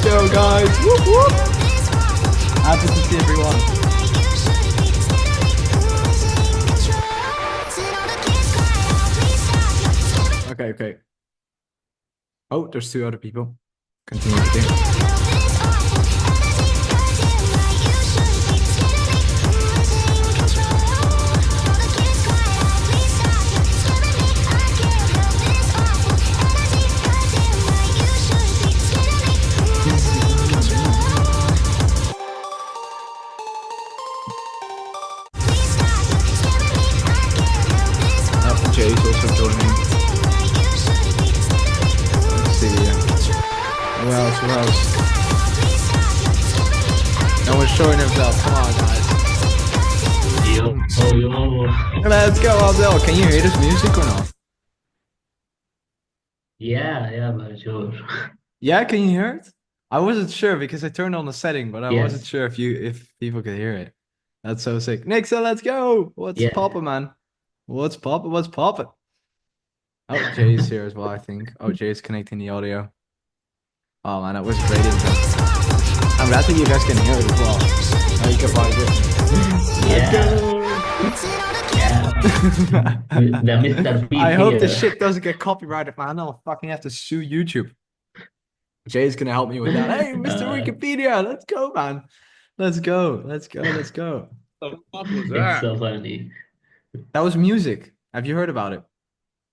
go, guys. Whoop, whoop. Happy to see everyone. Okay. Oh, there's 2 other people. Continue to think. Jay's also joining. Let's see. Who else? No one's showing himself. Come on, guys. Yo. Let's go, Abdel. Can you hear this music or not? Yeah, but sure. Yeah, can you hear it? I wasn't sure because I turned on the setting, but I Yes. wasn't sure if people could hear it. That's so sick. Nixon, let's go. What's Yeah. poppin', man? What's poppin'? Oh, Jay's here as well, I think. Oh, Jay's connecting the audio. Oh man, that was great intro. I'm glad that you guys can hear it as well. Now you can buy it. The Mr. P I hope here. this shit doesn't get copyrighted, man. I'll fucking have to sue YouTube. Jay's gonna help me with that. Hey, Mr. Wikipedia, let's go, man. Let's go. What the fuck was It's that? so funny. That was music. Have you heard about it?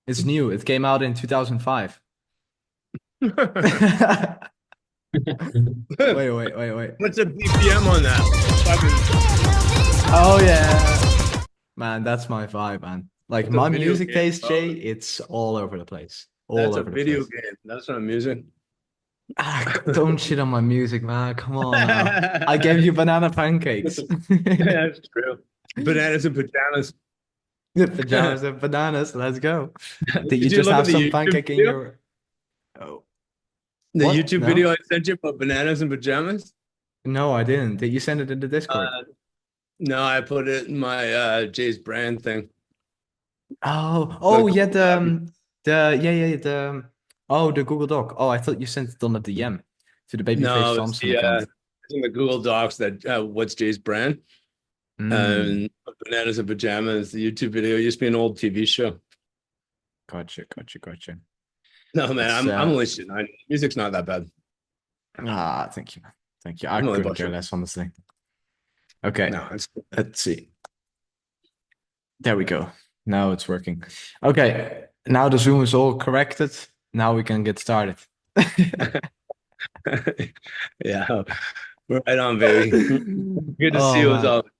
It's new. It came out in 2005. Wait. What's the BPM on that? Fucking Oh yeah. Man, that's my vibe, man. Like That's a my video music game, taste, bro. Jay, it's all over the place. that's a video game. That's not music. Don't shit on my music, man. Come on. Now. I gave you banana pancakes. That's true. Bananas and pajamas. Pajamas and bananas. Let's go. Did you you just look have at the some YouTube pancake in video? your? Oh The What? YouTube No? video I sent you about bananas and pajamas? no, I didn't. Did you send it in the Discord? No, I put it in my Jay's brand thing. Oh yeah, the Google Doc. Oh, I thought you sent it on a DM to the Babyface No, it's Thompson the, account. in the Google Docs that what's Jay's brand? Mm, Bananas and pajamas. The YouTube video used to be an old TV show. gotcha. No, man, It's, I'm only shitting on you. Music's not that bad. Ah, thank you, man. Thank you. I I'm only couldn't care bullshit. less, honestly. Okay, No, it's let's see. There we go. Now it's working. Okay, now the Zoom is all corrected. Now we can get started. yeah. Right on, baby. Good to Oh, see you as man. always.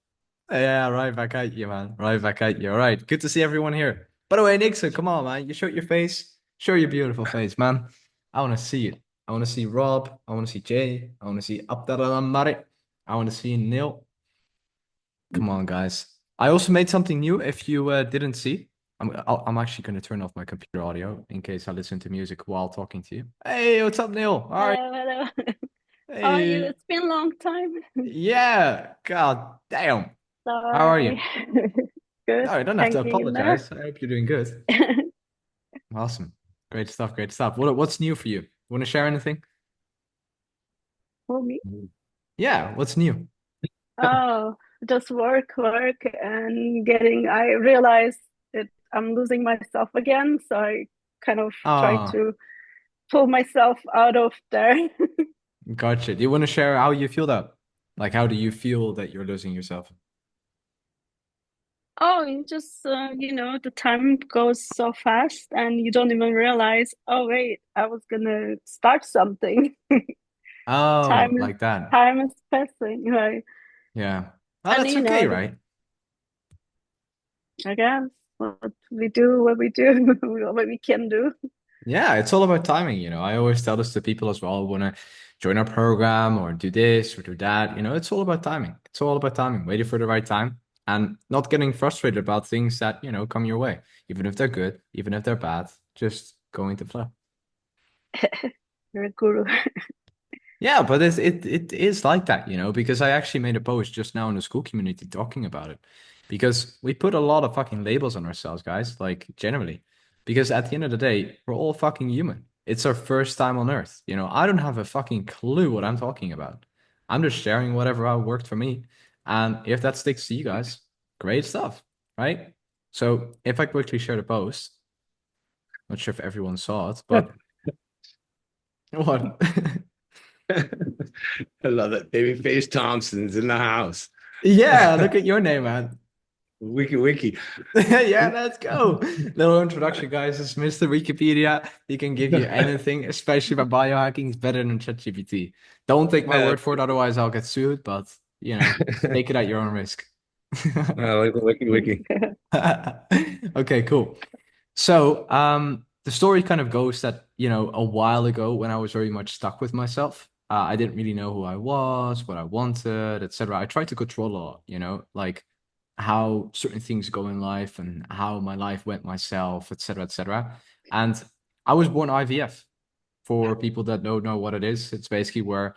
Yeah, right back at you, man. Right back at you. All right. Good to see everyone here. By the way, Nixon, come on, man. You showed your face. Show your beautiful face, man. I want to see it. I want to see Rob. I want to see Jay. I want to see Abdallah. I want to see Neil. Come on, guys. I also made something new. If you didn't see, I'm actually going to turn off my computer audio in case I listen to music while talking to you. Hey, what's up, Neil? All right. Hello. How are you? Hey. It's been a long time. Yeah. God damn. Sorry. How are you? Good. No, you don't have to Thank you. apologize. I hope you're doing good. Awesome. Great stuff. What's new for you? Want to share anything? For me? Yeah, what's new? Oh, just work, and I realized that I'm losing myself again, so I kind of try Ah, to pull myself out of there. gotcha. Do you want to share how you feel that? Like, how do you feel that you're losing yourself? Oh, you just, the time goes so fast and you don't even realize, oh, wait, I was gonna start something. Oh, Time is like that. time is passing, right? Yeah. Oh, And that's you okay, know, right? I guess what we do, what we can do. Yeah, it's all about timing, you know. I always tell this to people as well, want to join our program or do this or do that. You know, it's all about timing. It's all about timing, waiting for the right time and not getting frustrated about things that, you know, come your way, even if they're good, even if they're bad, just going to flow. You're a guru. Yeah, but it is like that, you know, because I actually made a post just now in the Skool community talking about it. Because we put a lot of fucking labels on ourselves, guys, like generally. Because at the end of the day, we're all fucking human. It's our first time on earth. I don't have a fucking clue what I'm talking about. I'm just sharing whatever worked for me. And if that sticks to you guys, great stuff, right? So if I quickly share the post, not sure if everyone saw it, but what? I love it. Babyface Thompson's in the house. Yeah, look at your name, man. Wiki. Yeah, let's go. Little introduction, guys. It's Mr. Wikipedia. He can give you anything, especially about biohacking. It's better than ChatGPT. Don't take my word for it, otherwise I'll get sued. But take it at your own risk. I like the wiki. Okay, cool. So, the story kind of goes that, a while ago when I was very much stuck with myself, I didn't really know who I was, what I wanted, etc. I tried to control a lot, like how certain things go in life and how my life went myself, etc., etc. And I was born IVF. For people that don't know what it is, it's basically where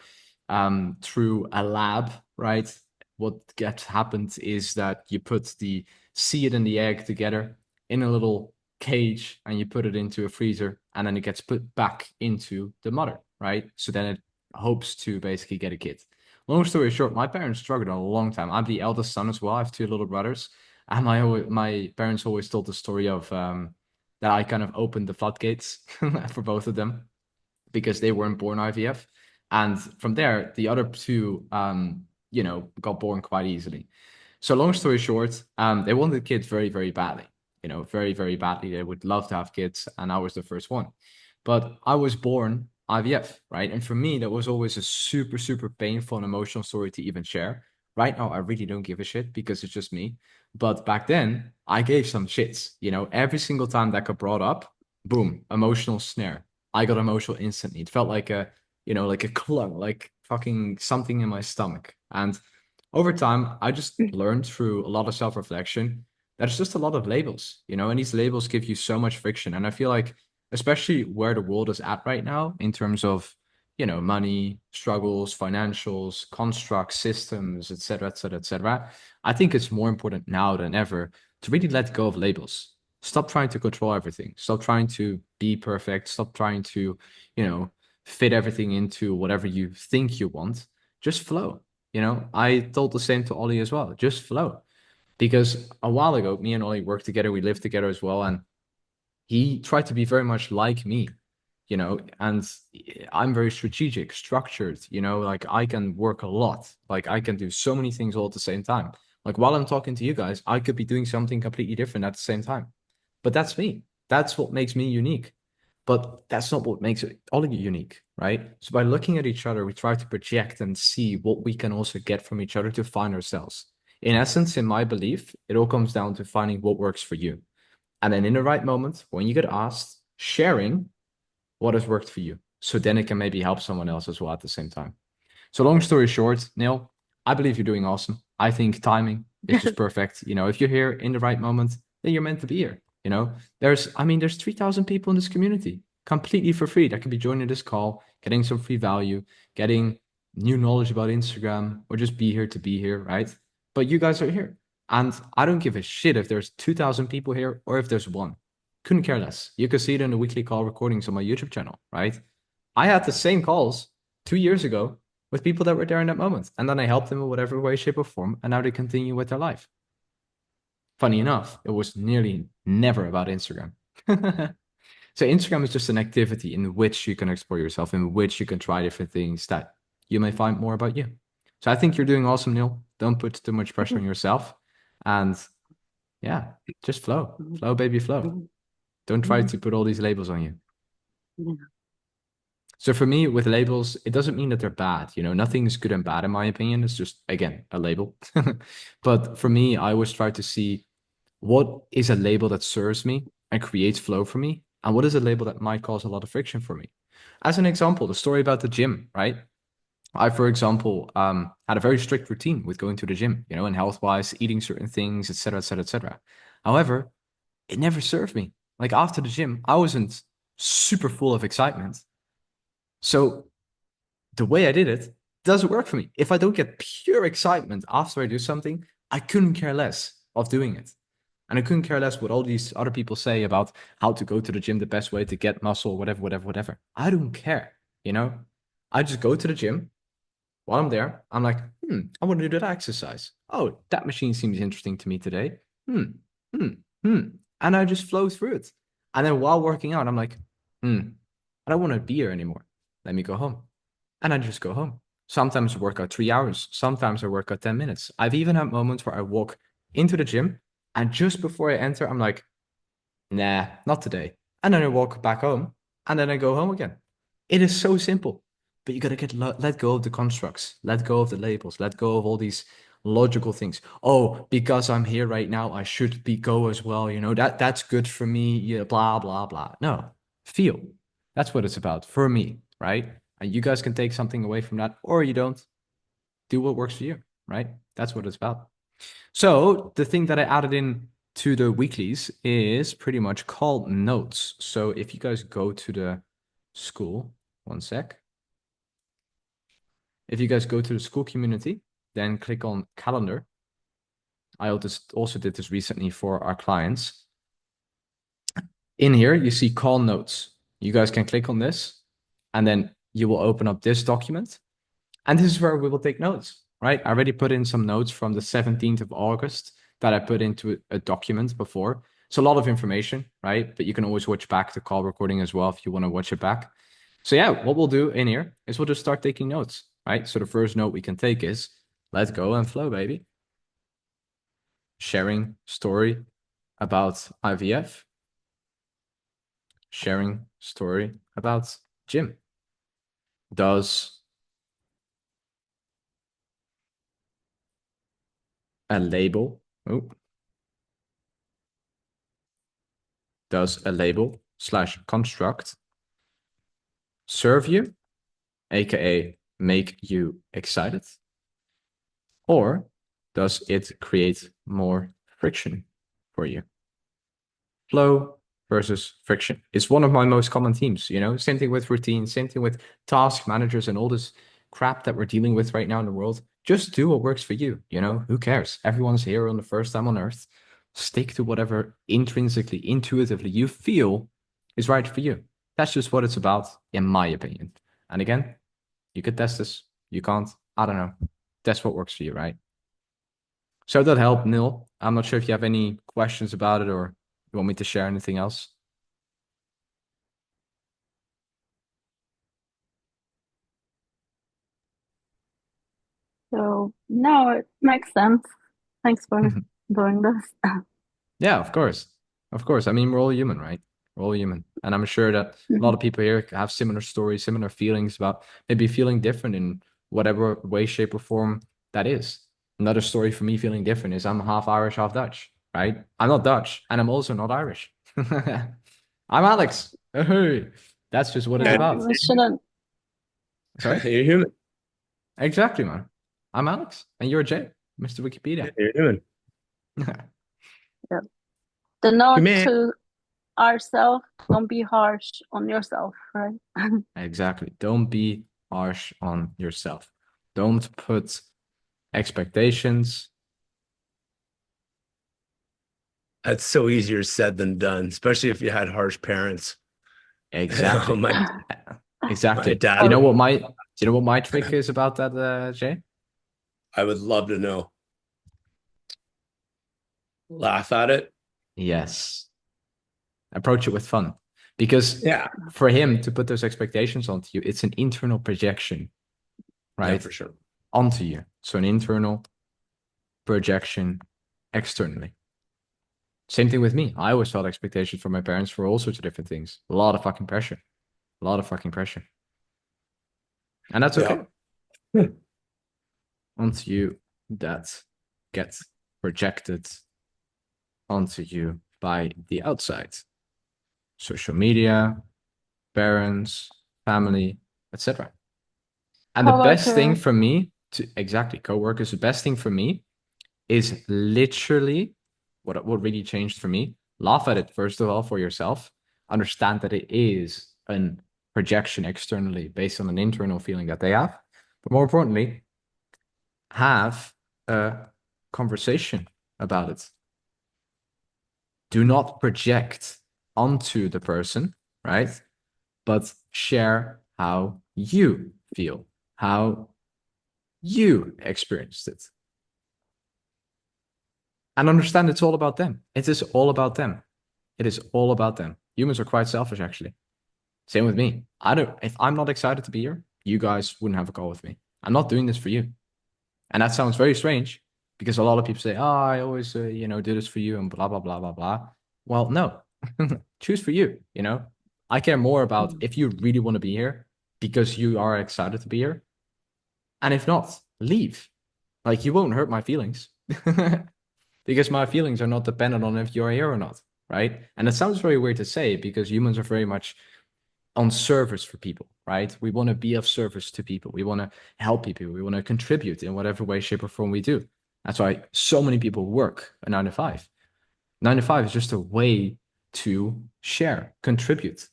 through a lab, right? What gets happened is that you put the seed and the egg together in a little cage and you put it into a freezer and then it gets put back into the mother, right? So then it hopes to basically get a kid. Long story short, my parents struggled a long time. I'm the eldest son as well. I have two little brothers, and my parents always told the story of that I kind of opened the floodgates for both of them because they weren't born IVF, and from there the other two, got born quite easily. So long story short, they wanted kids very, very badly. Very, very badly. They would love to have kids, and I was the first one. But I was born IVF, right? And for me, that was always a super, super painful and emotional story to even share. Right now, I really don't give a shit because it's just me. But back then, I gave some shits. Every single time that got brought up, boom, emotional snare. I got emotional instantly. It felt like like a clung, like fucking something in my stomach. And over time, I just learned through a lot of self-reflection that it's just a lot of labels, and these labels give you so much friction. And I feel like, especially where the world is at right now, in terms of, money, struggles, financials, constructs, systems, etc., etc., etc., I think it's more important now than ever to really let go of labels. Stop trying to control everything. Stop trying to be perfect. Stop trying to, fit everything into whatever you think you want. Just flow. I told the same to Ollie as well. Just flow. Because a while ago, me and Ollie worked together, we lived together as well, and he tried to be very much like me, and I'm very strategic, structured, like I can work a lot, like I can do so many things all at the same time. Like while I'm talking to you guys, I could be doing something completely different at the same time. But that's me. That's what makes me unique. But that's not what makes it all unique, right? So by looking at each other, we try to project and see what we can also get from each other to find ourselves. In essence, in my belief, it all comes down to finding what works for you. And then in the right moment, when you get asked, sharing what has worked for you. So then it can maybe help someone else as well at the same time. So long story short, Neil, I believe you're doing awesome. I think timing is just perfect. If you're here in the right moment, then you're meant to be here. There's 3,000 people in this community completely for free that can be joining this call, getting some free value, getting new knowledge about Instagram, or just be here to be here, right? But you guys are here. And I don't give a shit if there's 2,000 people here or if there's one. Couldn't care less. You can see it in the weekly call recordings on my YouTube channel, right? I had the same calls 2 years ago with people that were there in that moment. And then I helped them in whatever way, shape, or form. And now they continue with their life. Funny enough, it was nearly never about Instagram. So Instagram is just an activity in which you can explore yourself, in which you can try different things that you may find more about you. So I think you're doing awesome, Neil. Don't put too much pressure on yourself. And yeah, just flow. Flow, baby, flow. Don't try to put all these labels on you. So for me, with labels, it doesn't mean that they're bad. Nothing's good and bad in my opinion. It's just, again, a label. But for me, I always try to see what is a label that serves me and creates flow for me, and what is a label that might cause a lot of friction for me. As an example, the story about the gym, right? I, for example, had a very strict routine with going to the gym, and health-wise, eating certain things, etc., etc., etc. However, it never served me. Like after the gym, I wasn't super full of excitement. So the way I did it doesn't work for me. If I don't get pure excitement after I do something, I couldn't care less of doing it. And I couldn't care less what all these other people say about how to go to the gym, the best way to get muscle, whatever, whatever, whatever. I don't care, you know? I just go to the gym. While I'm there, I'm like, I want to do that exercise. Oh, that machine seems interesting to me today. Hmm, hmm, hmm. And I just flow through it. And then while working out, I'm like, I don't want to be here anymore. Let me go home. And I just go home. Sometimes I work out 3 hours. Sometimes I work out 10 minutes. I've even had moments where I walk into the gym and just before I enter, I'm like, nah, not today. And then I walk back home and then I go home again. It is so simple, but you got to let go of the constructs, let go of the labels, let go of all these logical things. Oh, because I'm here right now, I should go as well. You know, that's good for me. Yeah, blah, blah, blah. No, feel. That's what it's about for me, right? And you guys can take something away from that, or you don't. Do what works for you, right? That's what it's about. So the thing that I added in to the weeklies is pretty much called notes. So if you guys go to the Skool, one sec. If you guys go to the Skool community, then click on calendar. I also did this recently for our clients. In here, you see call notes. You guys can click on this and then you will open up this document. And this is where we will take notes, right? I already put in some notes from the 17th of August that I put into a document before. It's a lot of information, right? But you can always watch back the call recording as well if you want to watch it back. So yeah, what we'll do in here is we'll just start taking notes, right? So the first note we can take is let's go and flow, baby. Sharing story about IVF. Sharing story about gym. Does a label, does a label / construct serve you, aka make you excited? Or does it create more friction for you? Flow versus friction. It's one of my most common themes, you know, same thing with routine, same thing with task managers and all this crap that we're dealing with right now in the world. Just do what works for you, you know, who cares? Everyone's here on the first time on earth. Stick to whatever intrinsically, intuitively you feel is right for you. That's just what it's about, in my opinion. And again, you could test this, you can't, I don't know. That's what works for you, right? So that helped, Neil. I'm not sure if you have any questions about it or you want me to share anything else? So no, it makes sense. Thanks for doing this. Yeah, of course. Of course. I mean, we're all human, right? We're all human. And I'm sure that a lot of people here have similar stories, similar feelings about maybe feeling different in whatever way, shape, or form that is. Another story for me feeling different is I'm half Irish, half Dutch, right? I'm not Dutch, and I'm also not Irish. I'm Alex. Hey, that's just what it's Yeah, about. we shouldn't. Sorry? You're human. Exactly, man. I'm Alex, and you're Jay, Mr. Wikipedia. You're human. Yeah. The note Man. to ourselves: don't be harsh on yourself, right? Exactly. Don't be harsh on yourself. Don't put expectations. That's so easier said than done, especially if you had harsh parents. Exactly. Exactly. My dad. You know what my trick is about that, Jay? I would love to know. Laugh at it. Yes. Approach it with fun. Because Yeah, for him to put those expectations onto you, it's an internal projection, right? yeah, for sure. Onto you. So an internal projection externally. Same thing with me. I always felt expectations from my parents for all sorts of different things. A lot of fucking pressure. A lot of fucking pressure. And that's okay. Yeah. Onto you that gets projected onto you by the outside. Social media, parents, family, etc. And the best thing for me co-workers, the best thing for me is literally what really changed for me. Laugh at it, first of all, for yourself. Understand that it is a projection externally based on an internal feeling that they have. But more importantly, have a conversation about it. Do not project onto the person, right? But share how you feel, how you experienced it. And understand it's all about them. It is all about them. It is all about them. Humans are quite selfish, actually. Same with me. If I'm not excited to be here, you guys wouldn't have a call with me. I'm not doing this for you. And that sounds very strange because a lot of people say, oh, I always, do this for you and blah, blah, blah, blah, blah. Well, no, choose for you, I care more about if you really want to be here because you are excited to be here. And if not, leave. Like, you won't hurt my feelings because my feelings are not dependent on if you're here or not, right? And it sounds very weird to say because humans are very much on service for people, right? We want to be of service to people. We want to help people. We want to contribute in whatever way, shape, or form we do. That's why so many people work a 9 to 5. 9 to 5 is just a way to share, contribute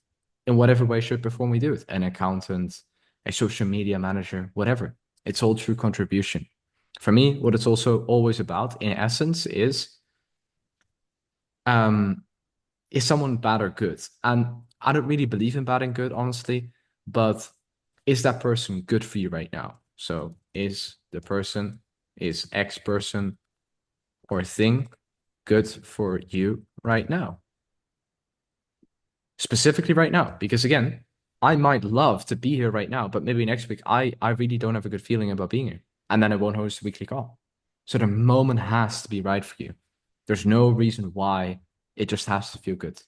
in whatever way, shape, or form we do it. An accountant, a social media manager, whatever. It's all true contribution. For me, what it's also always about, in essence, is someone bad or good? And I don't really believe in bad and good, honestly, but is that person good for you right now? So is X person or thing good for you right now? Specifically right now, because again, I might love to be here right now, but maybe next week I really don't have a good feeling about being here. And then I won't host a weekly call. So the moment has to be right for you. There's no reason why. It just has to feel good.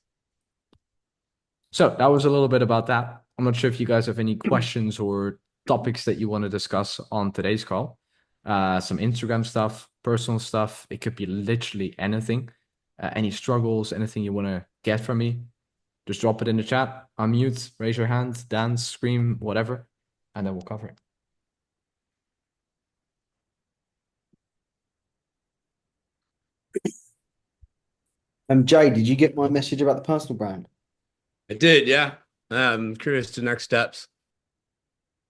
So that was a little bit about that. I'm not sure if you guys have any questions or topics that you want to discuss on today's call. Some Instagram stuff, personal stuff. It could be literally anything. Any struggles, anything you want to get from me, just drop it in the chat, unmute, raise your hand, dance, scream, whatever, and then we'll cover it. Jay, did you get my message about the personal brand? I did, yeah. I'm curious to next steps.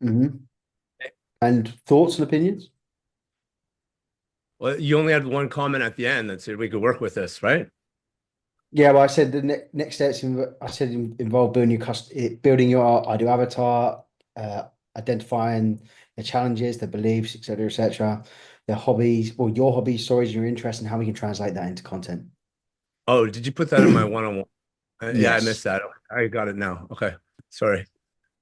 Mm-hmm. And thoughts and opinions? Well, you only had one comment at the end that said we could work with this, right? Yeah, well, I said the next steps. Involve building your ideal avatar, identifying the challenges, the beliefs, etc., their hobbies, or your hobbies, stories, your interests, and how we can translate that into content. Oh, did you put that in my one-on-one? Yeah, I Yes. missed that. I got it now. Okay, sorry.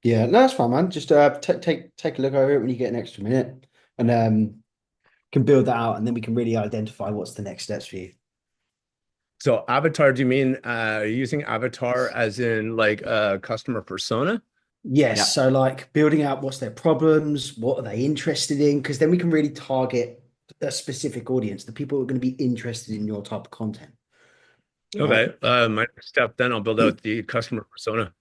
Yeah, no, that's fine, man. Just take a look over it when you get an extra minute, and can build that out, and then we can really identify what's the next steps for you. So avatar, do you mean using avatar as in like a customer persona? Yes. Yeah. So like building out what's their problems, what are they interested in? Because then we can really target a specific audience, the people who are going to be interested in your type of content. Okay. My next step then I'll build out the customer persona.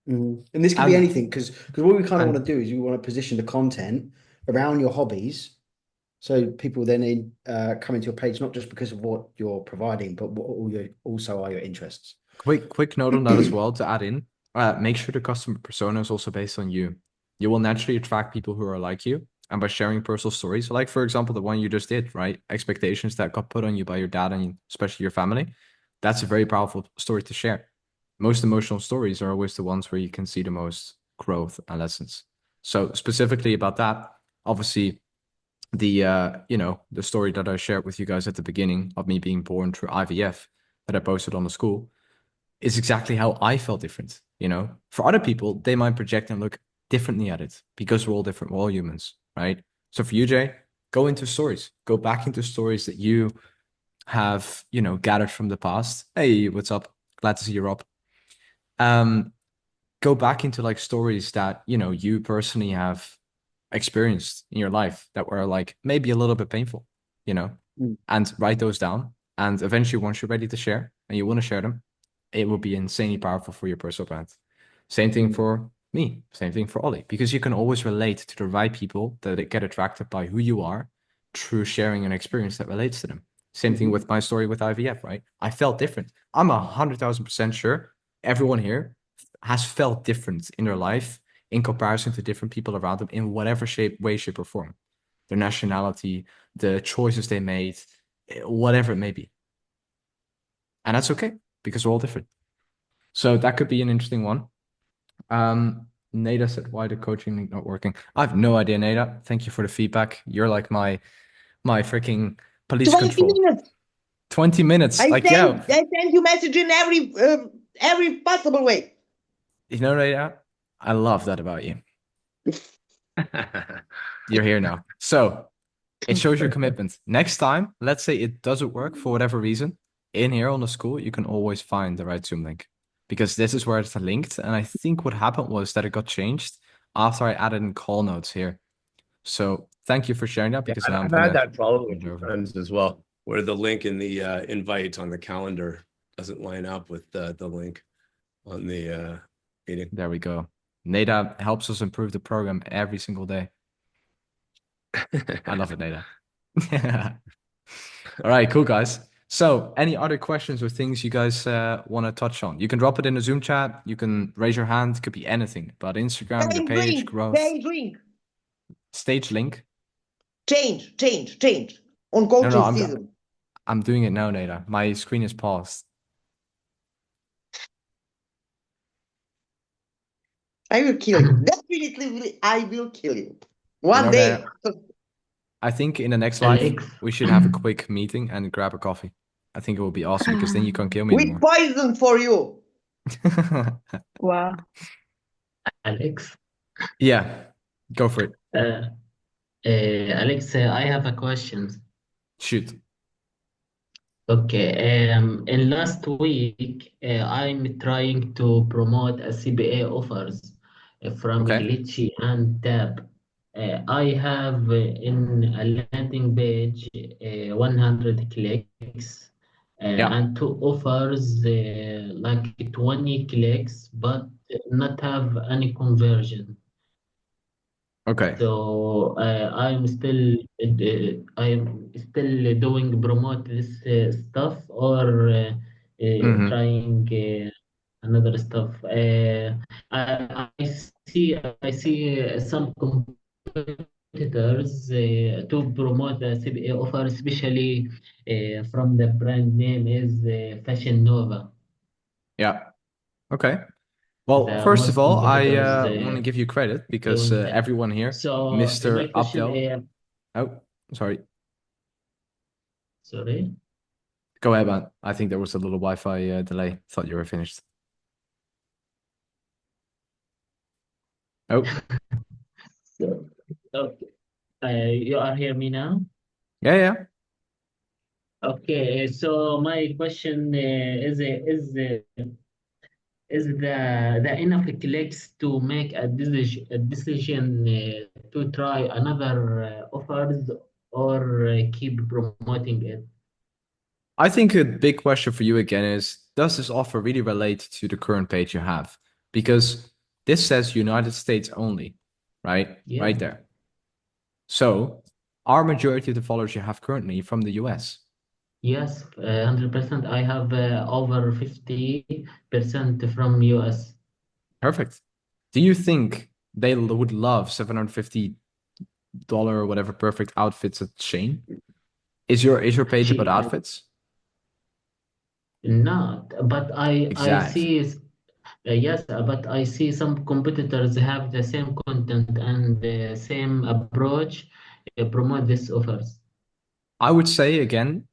And this can be anything because what we kind of want to do is we want to position the content around your hobbies. So people then come into your page, not just because of what you're providing, but what also are your interests. Quick note on that as well to add in. Make sure the customer persona is also based on you. You will naturally attract people who are like you. And by sharing personal stories, like for example, the one you just did, right? Expectations that got put on you by your dad and especially your family. That's a very powerful story to share. Most emotional stories are always the ones where you can see the most growth and lessons. So specifically about that, obviously the story that I shared with you guys at the beginning of me being born through IVF that I posted on the Skool is exactly how I felt different. For other people, they might project and look differently at it because we're all different, we're all humans, right? So for you, Jay, go into stories, go back into stories that you have, gathered from the past. Hey, what's up? Glad to see you, Rob. Go back into like stories that, you personally have experienced in your life that were like maybe a little bit painful, and write those down. And eventually, once you're ready to share and you want to share them, it will be insanely powerful for your personal brand. Same thing for me, same thing for Ollie, because you can always relate to the right people that get attracted by who you are through sharing an experience that relates to them. Same thing with my story with IVF, right? I felt different. I'm 100,000% sure everyone here has felt different in their life in comparison to different people around them in whatever way, shape, or form. Their nationality, the choices they made, whatever it may be. And that's okay. because we're all different. So that could be an interesting one. Nada said, why the coaching link not working? I have no idea, Nada. Thank you for the feedback. You're like my freaking police 20 control. minutes. 20 minutes. I Like, send yeah, I send you message in every possible way. you know, Nada, I love that about you. You're here now. So it shows your commitment. Next time, let's say it doesn't work for whatever reason, in here on the Skool, you can always find the right Zoom link, because this is where it's linked. And I think what happened was that it got changed after I added in call notes here. So thank you for sharing that, because now I'm I've gonna had that problem hand with over. friends as well, where the link in the invite on the calendar doesn't line up with the link on the meeting. There we go. Nada helps us improve the program every single day. I love it, Nada. All right, cool, guys. So any other questions or things you guys want to touch on? You can drop it in the Zoom chat. You can raise your hand. It could be anything about Instagram, your page, growth, Drink. stage link. Change on No, coaching no, season. I'm doing it now, Nada. My screen is paused. I will kill you. Definitely, I will kill you. One know, day. I think in the next live, Alex. we should have a quick meeting and grab a coffee. I think it will be awesome, because then you can't kill me With anymore. poison for you. Wow. Alex. Yeah, go for it. Alex, I have a question. Shoot. Okay, in last week, I'm trying to promote a CPA offers from Okay. Glitchy and Tab. I have in a landing page 100 clicks Yeah. and two offers like 20 clicks, but not have any conversion. Okay. So I'm still doing promote this stuff, or Mhm. trying another stuff. I see some competitors to promote the CPA offer, especially from the brand name is Fashion Nova. Yeah. Okay. Well, The first of most all, I competitors want to give you credit, because doing that. everyone here, So my Mr. question, Abdel. Oh, sorry. sorry. Go ahead, man. I think there was a little Wi-Fi delay. Thought you were finished. Oh, So, okay. You are hear me now? yeah, yeah. Okay, so my question is the enough clicks to make a decision to try another offers, or keep promoting it? I think a big question for you again is, does this offer really relate to the current page you have? Because this says United States only, right? Yeah. Right there. So our majority of the followers you have currently from the US. Yes, 100%. I have over 50% from US. Perfect. Do you think they would love $750 or whatever perfect outfits at Shane? Is your page about outfits? Not, but I Exactly. see yes, but I see some competitors have the same content and the same approach, promote these offers. I would say again,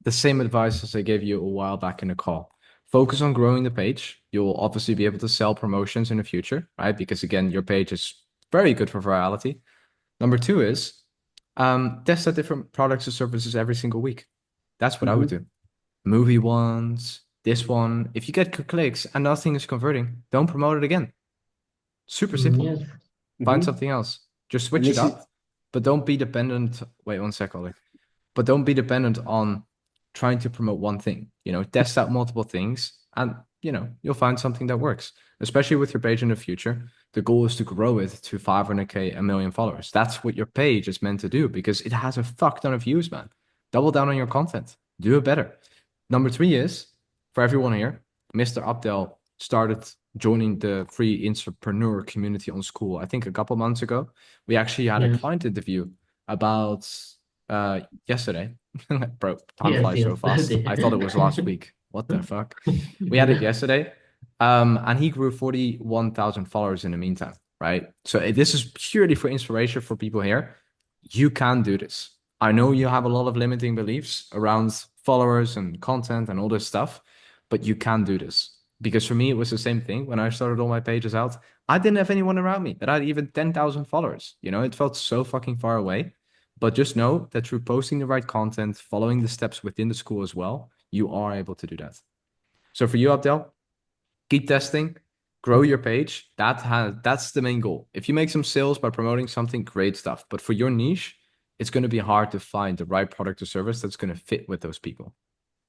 the same advice as I gave you a while back in the call. Focus on growing the page. You'll obviously be able to sell promotions in the future, right? Because again, your page is very good for virality. Number two is test out different products or services every single week. That's what I would do. Movie ones, this one. If you get clicks and nothing is converting, don't promote it again. Super simple. Yes. Find something else. Just switch it this is- up, but don't be dependent. Wait one sec, Ollie. But don't be dependent on trying to promote one thing. You know, test out multiple things, and you know, you'll find something that works. Especially with your page in the future, the goal is to grow it to 500K, 1 million followers. That's what your page is meant to do, because it has a fuck ton of views, man. Double down on your content. Do it better. Number three is, for everyone here, Mr. Abdel started joining the free Instapreneur community on Skool, I think a couple months ago. We actually had a Yes. client interview about yesterday. Bro, time Yes, flies so yes. fast. I thought it was last week. What the fuck? We had it yesterday. And he grew 41,000 followers in the meantime, right? So this is purely for inspiration for people here. You can do this. I know you have a lot of limiting beliefs around followers and content and all this stuff, but you can do this. Because for me, it was the same thing when I started all my pages out. I didn't have anyone around me that had even 10,000 followers. You know, it felt so fucking far away. But just know that through posting the right content, following the steps within the school as well, you are able to do that. So for you, Abdel, keep testing, grow your page. That's the main goal. If you make some sales by promoting something, great stuff. But for your niche, it's going to be hard to find the right product or service that's going to fit with those people.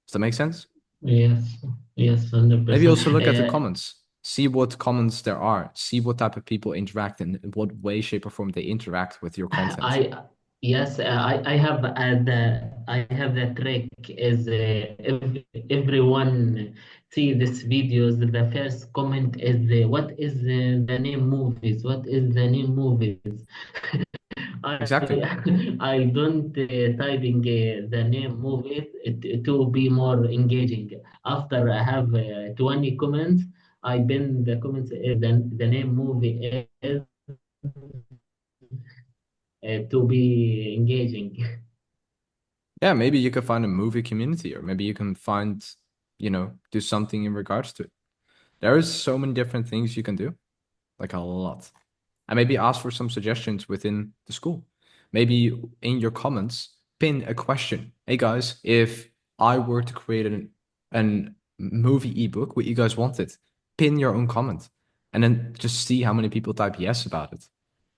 Does that make sense? Yes, yes, 100%. Maybe also look at the comments. See what comments there are. See what type of people interact and in what way, shape, or form they interact with your content. Yes, I have the trick is if everyone see this videos, the first comment is what is the name movies? What is the name movies? Exactly. I don't typing the name movies to be more engaging. After I have 20 comments, I pin the comments the name movie is to be engaging. Yeah, maybe you can find a movie community, or maybe you can find, do something in regards to it. There is so many different things you can do, like a lot. And maybe ask for some suggestions within the school. Maybe in your comments, pin a question. Hey guys, if I were to create an movie ebook, what you guys wanted, pin your own comment. And then just see how many people type yes about it.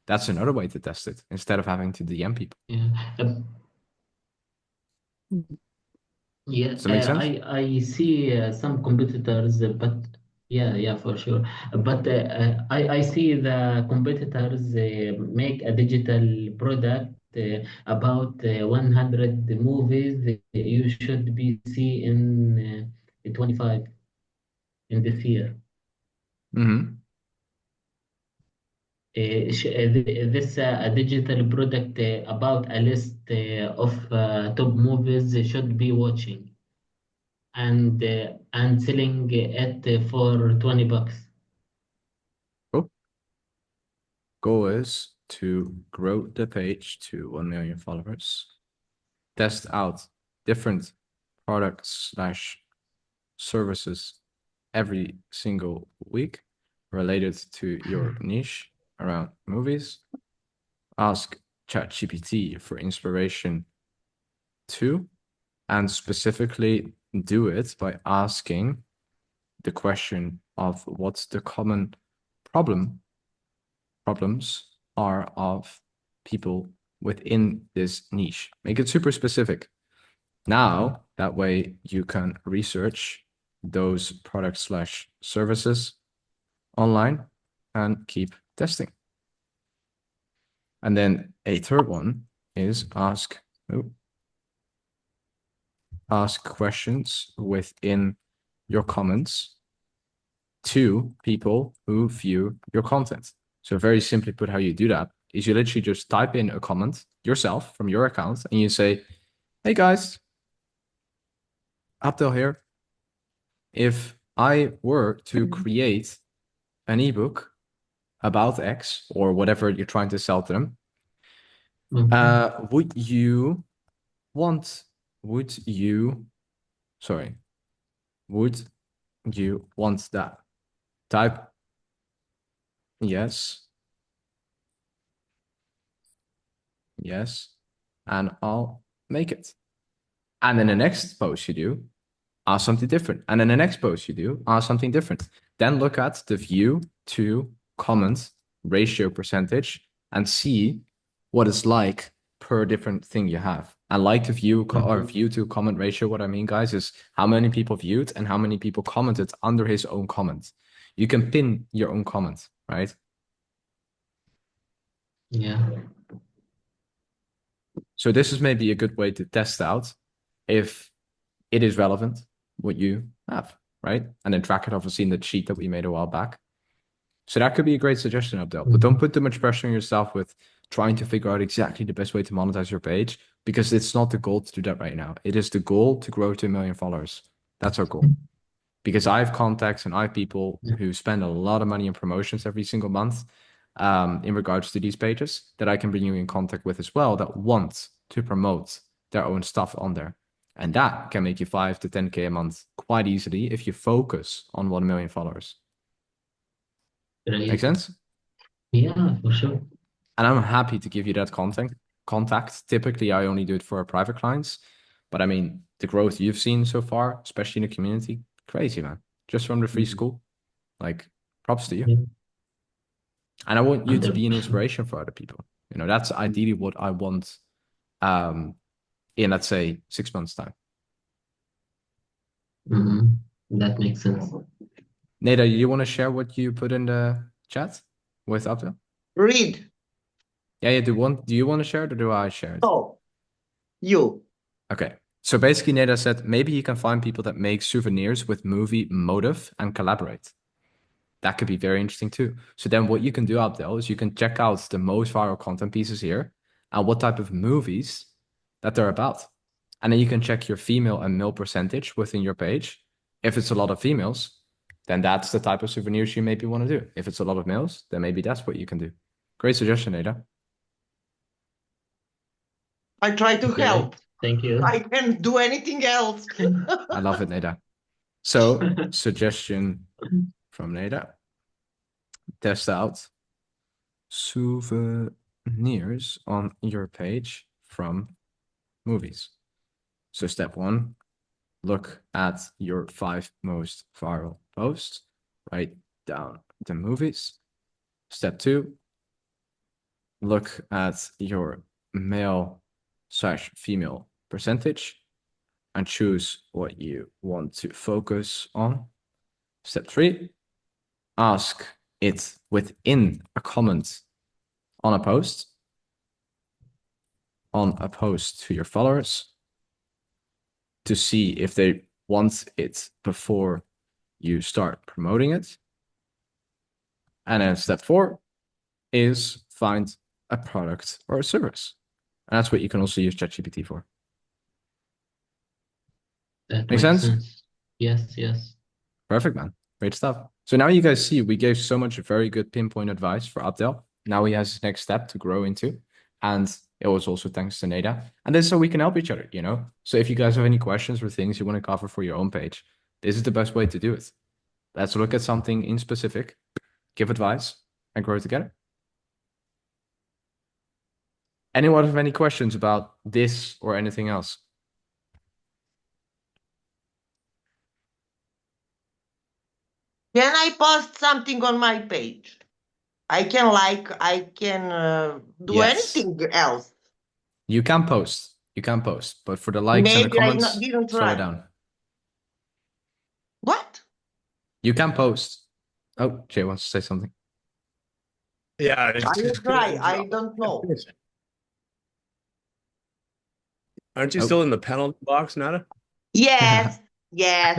That's another way to test it instead of having to DM people. Yeah, Does that make sense? I see some competitors, but yeah, for sure. But I see the competitors make a digital product about 100 movies you should be see in 25 in this year. Mm-hmm. This a digital product about a list of top movies should be watching and selling it for $20. Cool. Goal is to grow the page to 1 million followers. Test out different products / services every single week related to your niche around movies. Ask ChatGPT for inspiration too, and specifically do it by asking the question of what's the common problems are of people within this niche. Make it super specific. Now, that way you can research those products / services online and keep testing. And then a third one is ask questions within your comments to people who view your content. So very simply put, how you do that is you literally just type in a comment yourself from your account and you say, hey guys, Abdel here. If I were to create an ebook about X or whatever you're trying to sell to them, would you want that? Type yes, and I'll make it. And then the next post you do, ask something different. And then the next post you do, ask something different. Then look at the view to comment ratio percentage and see what it's like per different thing you have. And like to view or view to comment ratio, what I mean, guys, is how many people viewed and how many people commented under his own comment. You can pin your own comment, right? Yeah. So this is maybe a good way to test out if it is relevant, what you have, right? And then track it obviously in the sheet that we made a while back. So that could be a great suggestion, Abdel. But don't put too much pressure on yourself with trying to figure out exactly the best way to monetize your page, because it's not the goal to do that right now. It is the goal to grow to 1 million followers. That's so cool. Because I have contacts and I have people who spend a lot of money in promotions every single month in regards to these pages that I can bring you in contact with as well that want to promote their own stuff on there. And that can make you 5 to 10K a month quite easily if you focus on 1 million followers. Make Great. sense? Yeah, for sure. And I'm happy to give you that contact. Typically, I only do it for our private clients. But I mean, the growth you've seen so far, especially in the community, crazy, man. Just from the free school. Like, props to you. Yeah. And I want you to be an 100%. inspiration for other people. You know, that's ideally what I want in, let's say, 6 months' time. That makes sense. Neda, you want to share what you put in the chat with Abdel? Read. Yeah, do you want to share it or do I share it? Oh, you. Okay. So basically, Neda said maybe you can find people that make souvenirs with movie motive and collaborate. That could be very interesting too. So then what you can do, Abdel, is you can check out the most viral content pieces here and what type of movies that they're about. And then you can check your female and male percentage within your page. If it's a lot of females, then that's the type of souvenirs you maybe want to do. If it's a lot of males, then maybe that's what you can do. Great suggestion, Neda. I try to Okay. help. Thank you. I can't do anything else. I love it, Neda. So, suggestion from Neda. Test out souvenirs on your page from movies. So step 1, look at your 5 most viral posts. Write down the movies. Step 2, look at your male/female percentage and choose what you want to focus on. Step 3, ask it within a comment on a post to your followers to see if they want it before you start promoting it. And then step 4 is find a product or a service. And that's what you can also use ChatGPT for. That Make makes sense? Yes, yes. Perfect, man. Great stuff. So now you guys see we gave so much very good pinpoint advice for Abdel. Now he has his next step to grow into. And it was also thanks to Neda. And this is so we can help each other, you know? So if you guys have any questions or things you want to cover for your own page, this is the best way to do it. Let's look at something in specific, give advice, and grow together. Anyone have any questions about this or anything else? Can I post something on my page? I can do Yes. anything else. You can post, but for the likes and the Maybe I comments, didn't slow try. it down. What? You can post. Oh, Jay wants to say something. Yeah. I will try. I don't know. Aren't you Oh. still in the penalty box, Nada? Yes, yes.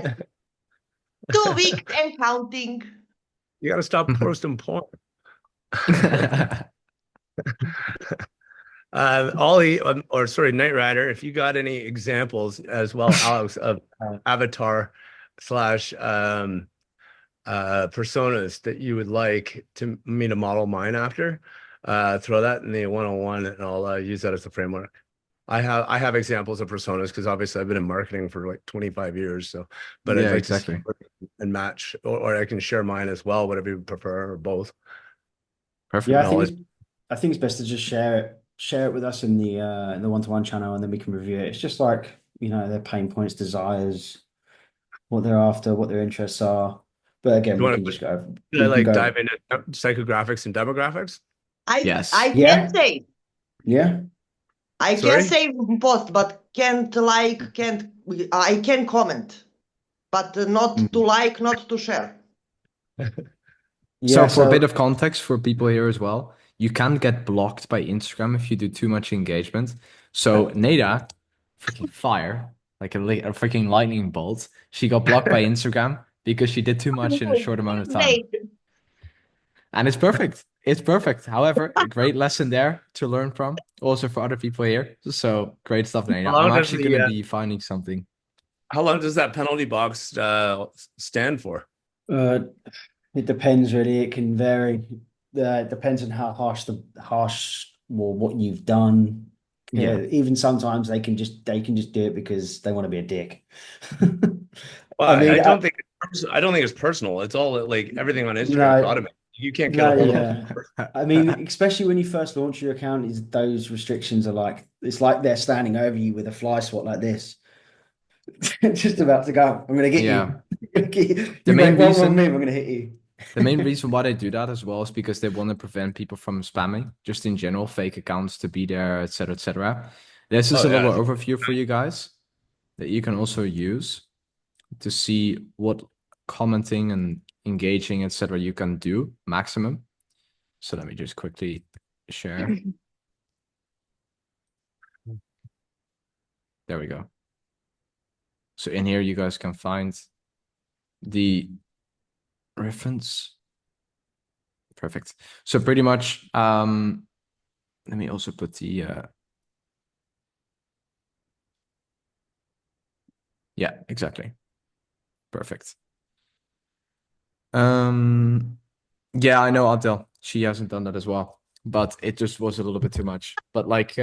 2 weeks and counting. You got to stop posting porn. Knight Rider, if you got any examples as well, Alex, of avatar / personas that you would like me to model mine after, throw that in the 101 and I'll use that as a framework. I have examples of personas because obviously I've been in marketing for like 25 years. So, but Yeah, I'd like exactly. to see and match, or I can share mine as well, whatever you prefer, or both. Perfect. Yeah, knowledge. I think it's best to just share it with us in the one-to-one channel, and then we can review it. It's just like, you know, their pain points, desires, what they're after, what their interests are. But again, You we wanna- can just go. Should I like dive into psychographics and demographics? Yes. I Yeah. can say. Yeah. I Sorry? can say post, but I can comment, but not to like, not to share. So Yeah. for a bit of context for people here as well, you can get blocked by Instagram if you do too much engagement. So Neda, freaking fire, like a freaking lightning bolt. She got blocked by Instagram because she did too much in a short amount of time. And it's perfect. It's perfect. However, a great lesson there to learn from, also for other people here. So great stuff, Neda. How long I'm does actually the, going to be finding something. How long does that penalty box stand for? It depends really. It can vary. It depends on how harsh or what you've done. Yeah. Even sometimes they can just do it because they want to be a dick. Well, I mean, I don't think I don't think it's personal. It's all like everything on Instagram is no, automated. You can't get no, a hold yeah. I mean, especially when you first launch your account, is those restrictions are like it's like they're standing over you with a fly swat like this, just about to go. I'm gonna get Yeah. you. The You main make one reason- wrong move, I'm gonna hit you. The main reason why they do that as well is because they want to prevent people from spamming, just in general, fake accounts to be there, etc., etc. This is Oh, a little yeah. overview for you guys that you can also use to see what commenting and engaging, etc., you can do maximum. So let me just quickly share. There we go. So in here, you guys can find the reference. Perfect. So pretty much, let me also put the, yeah, exactly. Perfect. Yeah, I know Adele. She hasn't done that as well, but it just was a little bit too much. But like,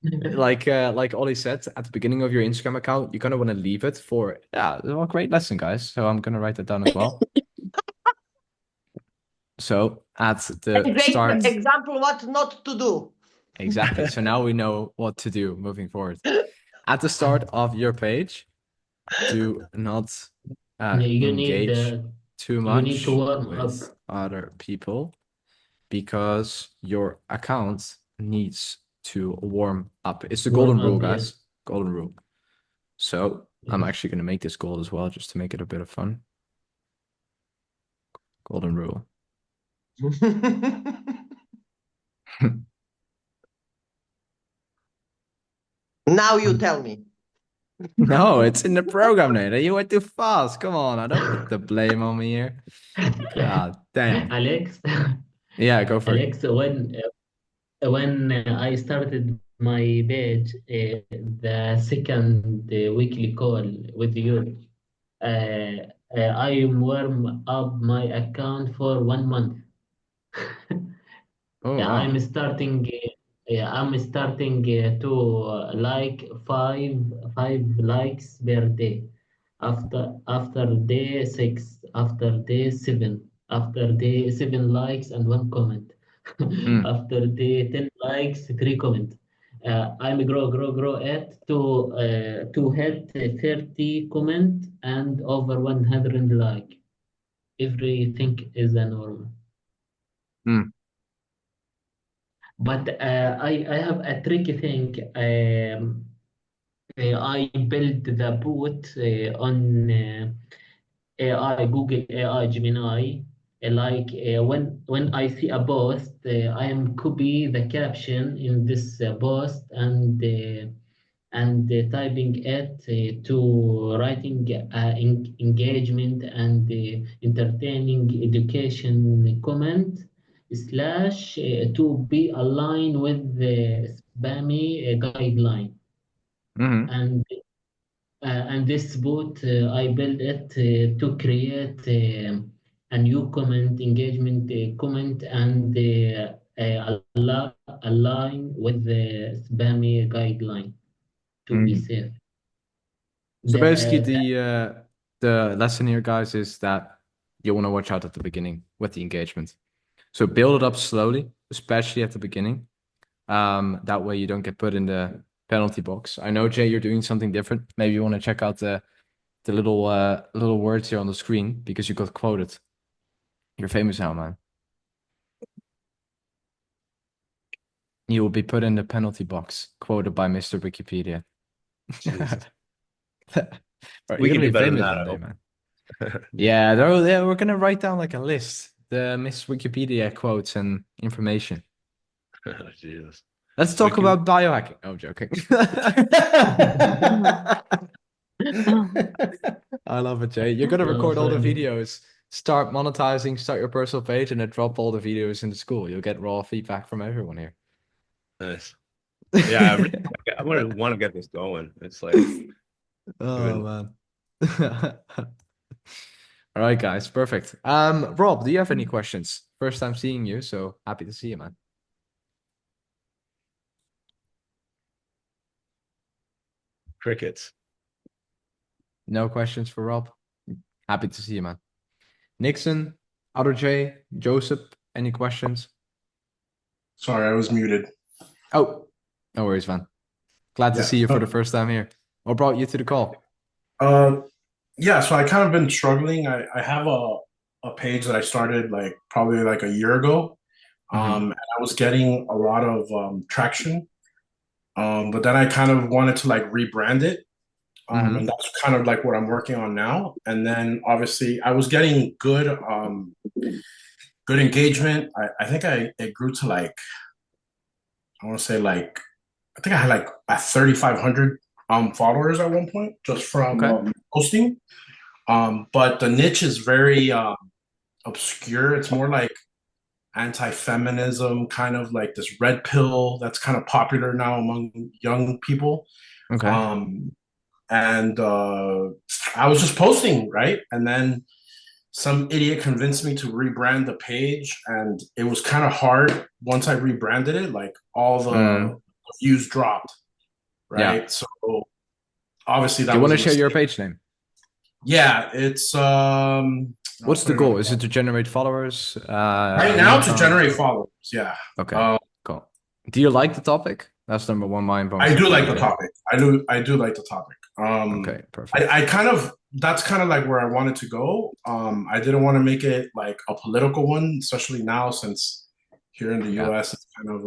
like Ollie said at the beginning of your Instagram account, you kind of want to leave it for, yeah, well, great lesson, guys. So I'm gonna write that down as well. So at the Great start, example what not to do. exactly. So now we know what to do moving forward. At the start of your page, do not You need engage too you need much to warm up. with other people because your account needs to warm up. It's the golden Warm rule, up, guys. yes. Golden rule. So I'm Yes. actually going to make this goal as well, just to make it a bit of fun. Golden rule. Now you tell me. No, it's in the program, Nate. You went too fast. Come on, I don't put the blame on me here. God damn. Alex, Yeah, go for it. Alex, when I started my page, the second weekly call with you, I warm up my account for 1 month. Oh, Yeah, wow. I'm starting to like five likes per day. After day 6, after day 7, after day 7 likes and 1 comment. Mm. After day 10 likes, 3 comments. I'm grow it to hit 30 comment and over 100 like. Everything is a normal. Mm. But I have a tricky thing. I built the boot on AI, Google AI, Gemini. When I see a post, I am copy the caption in this post and typing it to writing engagement and entertaining education comment slash to be aligned with the spammy guideline Hmm. and this bot I built it to create a new comment engagement comment and align with the spammy guideline to be Mhm. safe. So basically, The the lesson here, guys, is that you want to watch out at the beginning with the engagement. So build it up slowly, especially at the beginning. That way you don't get put in the penalty box. I know, Jay, you're doing something different. Maybe you want to check out the little words here on the screen because you got quoted. You're famous now, man. You will be put in the penalty box, quoted by Mr. Wikipedia. Jesus. Bro, We you're can gonna do be better than famous that, one I day, hope. man. Yeah, we're gonna write down like a list, the Miss Wikipedia quotes and information. Jesus. Let's talk Wiki- about biohacking. Oh, I'm joking. I love it, Jay. You're gonna record all the videos, start monetizing, start your personal page, and then drop all the videos into Skool. You'll get raw feedback from everyone here. Nice. Yeah, I want to get this going. It's like Oh man. All right, guys, perfect. Rob, do you have any questions? First time seeing you, so happy to see you, man. Crickets. No questions for Rob? Happy to see you, man. Nixon, Otto J, Joseph, any questions? Sorry, I was muted. Oh, no worries, man. Glad to Yeah. see you for the first time here. What brought you to the call? Yeah, so I kind of been struggling. I have a page that I started like probably like a year ago. And I was getting a lot of traction. But then I kind of wanted to like rebrand it. And that's kind of like what I'm working on now. And then obviously I was getting good engagement. I think it grew to like, I want to say like, I think I had like 3,500 followers at one point just from Okay. posting. But the niche is very obscure. It's more like anti-feminism, kind of like this red pill that's kind of popular now among young people. Okay. And I was just posting, right? And then some idiot convinced me to rebrand the page, and it was kind of hard once I rebranded it. Like all the views dropped, right? Yeah. So obviously that Do you was want to a share your mistake. page name? Yeah, it's What's the goal? Is it to generate followers? right now to generate followers? Yeah. Okay. Cool. Do you like the topic? That's number one. I do like the topic. I do like the topic. Okay, perfect. I kind of that's kind of like where I wanted to go. I didn't want to make it like a political one, especially now since here in the US it's kind of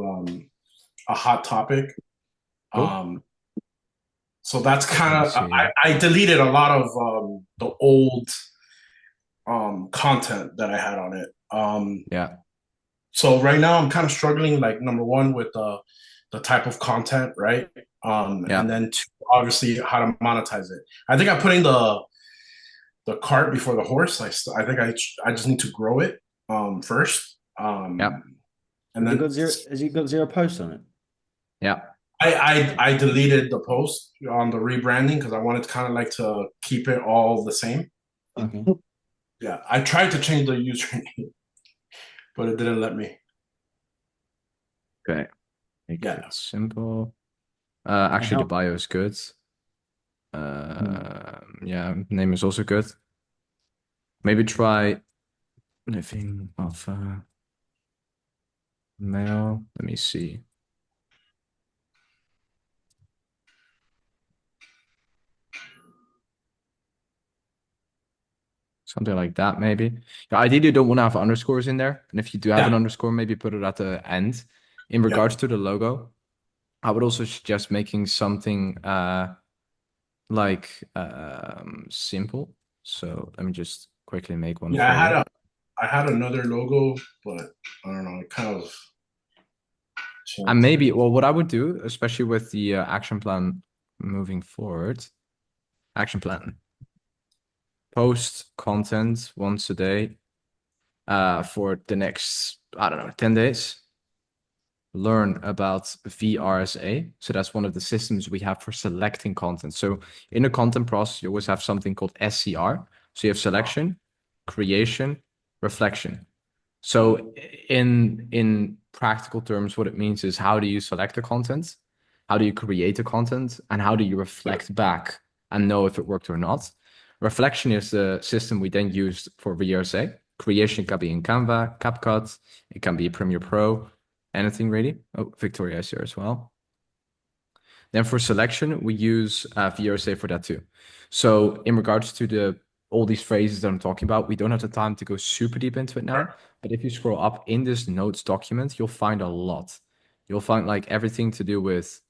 a hot topic. Cool. So that's kind of I deleted a lot of the old content that I had on it. Yeah. So right now I'm kind of struggling, like number one with the type of content, right? And then two, obviously how to monetize it. I think I'm putting the cart before the horse. I think I just need to grow it first. And then has it got zero posts on it? Yeah. I deleted the post on the rebranding because I wanted to kind of like to keep it all the same. Okay. Yeah, I tried to change the username, but it didn't let me. Okay. Make it simple. Actually, the bio is good. Yeah, name is also good. Maybe try living of male. Let me see. Something like that, maybe. Yeah, ideally, you don't want to have underscores in there. And if you do have an underscore, maybe put it at the end. In regards to the logo, I would also suggest making something like simple. So let me just quickly make one. Yeah, I had another logo, but I don't know. It kind of. And maybe, well, what I would do, especially with the action plan moving forward, action plan. Post content once a day for the next, I don't know, 10 days. Learn about VRSA. So that's one of the systems we have for selecting content. So in the content process, you always have something called SCR. So you have selection, creation, reflection. So in practical terms, what it means is how do you select the content? How do you create the content? And how do you reflect back and know if it worked or not? Reflection is the system we then use for VRSA. Creation can be in Canva, CapCut. It can be Premiere Pro, anything really. Oh, Victoria is here as well. Then for selection, we use VRSA for that too. So in regards to all these phrases that I'm talking about, we don't have the time to go super deep into it now. But if you scroll up in this notes document, you'll find a lot. You'll find like everything to do with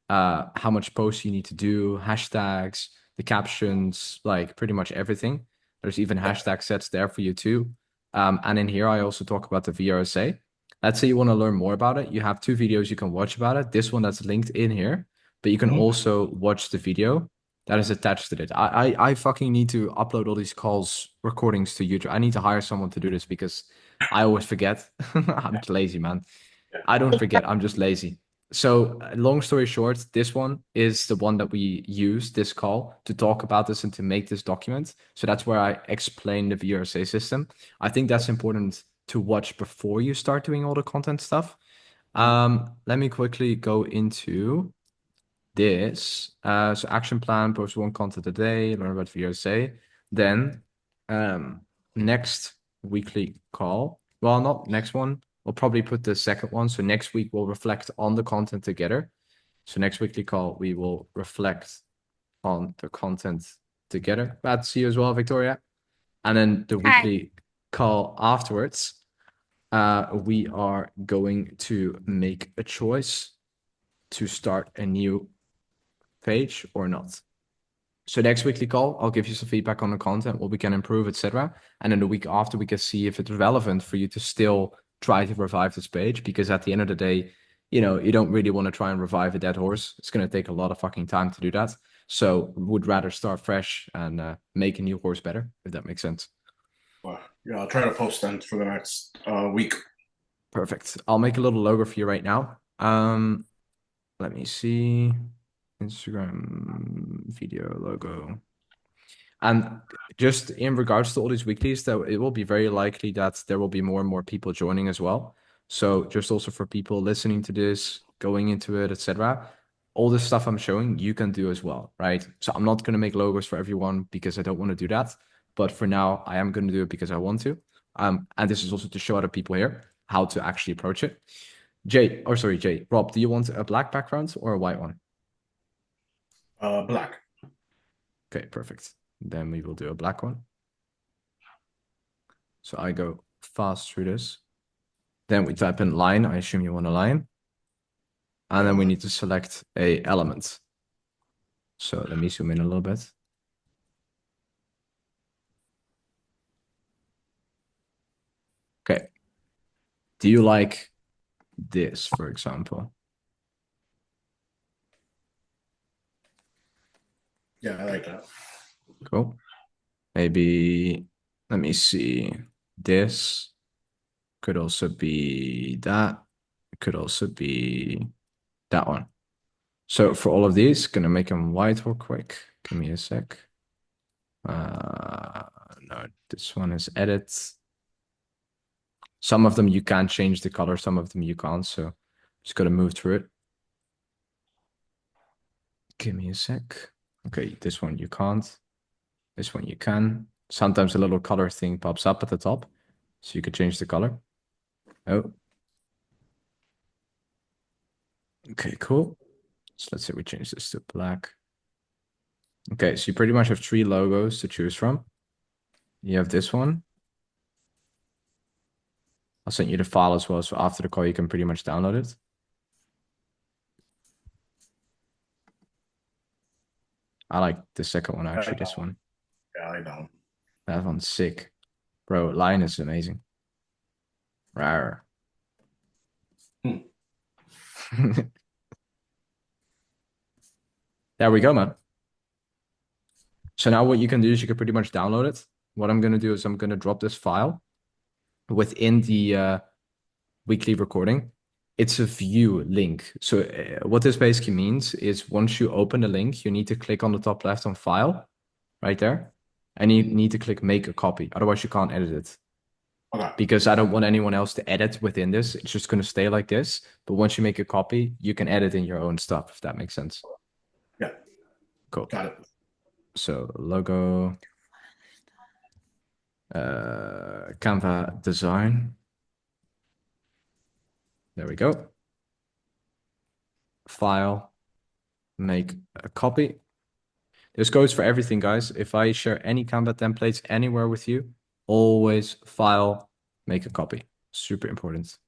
how much posts you need to do, hashtags, the captions, like pretty much everything. There's even hashtag sets there for you too. And in here, I also talk about the VRSA. Let's say you want to learn more about it. You have 2 videos you can watch about it. This one that's linked in here, but you can also watch the video that is attached to it. I fucking need to upload all these calls recordings to YouTube. I need to hire someone to do this because I always forget. I'm just lazy, man. I don't forget. I'm just lazy. So long story short, this one is the one that we use this call to talk about this and to make this document. So that's where I explain the VRSA system. I think that's important to watch before you start doing all the content stuff. Let me quickly go into this. So action plan, post 1 content a day, learn about VRSA. Then next weekly call. Well, not next one. We'll probably put the second one. So next week we'll reflect on the content together. So next weekly call, we will reflect on the content together. Glad to see you as well, Victoria. And then the weekly call afterwards, we are going to make a choice to start a new page or not. So next weekly call, I'll give you some feedback on the content, what we can improve, etc. And then the week after, we can see if it's relevant for you to still try to revive this page. Because at the end of the day, you know, you don't really want to try and revive a dead horse. It's going to take a lot of fucking time to do that. So would rather start fresh and make a new horse better, if that makes sense. Well, yeah, I'll try to post them for the next week. Perfect. I'll make a little logo for you right now. Let me see. Instagram video logo. And just in regards to all these weeklies, though, it will be very likely that there will be more and more people joining as well. So just also for people listening to this, going into it, etc., all this stuff I'm showing, you can do as well, right? So I'm not going to make logos for everyone because I don't want to do that. But for now, I am going to do it because I want to. And this is also to show other people here how to actually approach it. Jay, Rob, do you want a black background or a white one? Black. Okay, perfect. Then we will do a black one. So I go fast through this. Then we type in line. I assume you want a line. And then we need to select a element. So let me zoom in a little bit. Okay. Do you like this, for example? Yeah, I like that. Cool. Maybe, let me see. This could also be that. It could also be that one. So for all of these, gonna make them white real quick. Give me a sec. No, this one is edit. Some of them you can change the color, some of them you can't. So just gotta move through it. Give me a sec. Okay, this one you can't. This one you can. Sometimes a little color thing pops up at the top, so you could change the color. Oh. Okay, cool. So let's say we change this to black. Okay, so you pretty much have 3 logos to choose from. You have this one. I'll send you the file as well, so after the call you can pretty much download it. I like the second one, actually, this one. Yeah, I know. That one's sick. Bro, line is amazing. Rawr. There we go, man. So now what you can do is you can pretty much download it. What I'm going to do is I'm going to drop this file within the weekly recording. It's a view link. So what this basically means is once you open the link, you need to click on the top left on file right there. And you need to click make a copy. Otherwise you can't edit it. Okay. Because I don't want anyone else to edit within this. It's just going to stay like this. But once you make a copy, you can edit in your own stuff, if that makes sense. Yeah. Cool. Got it. So logo, Canva design. There we go. File, make a copy. This goes for everything, guys. If I share any Canva templates anywhere with you, always file, make a copy. Super important.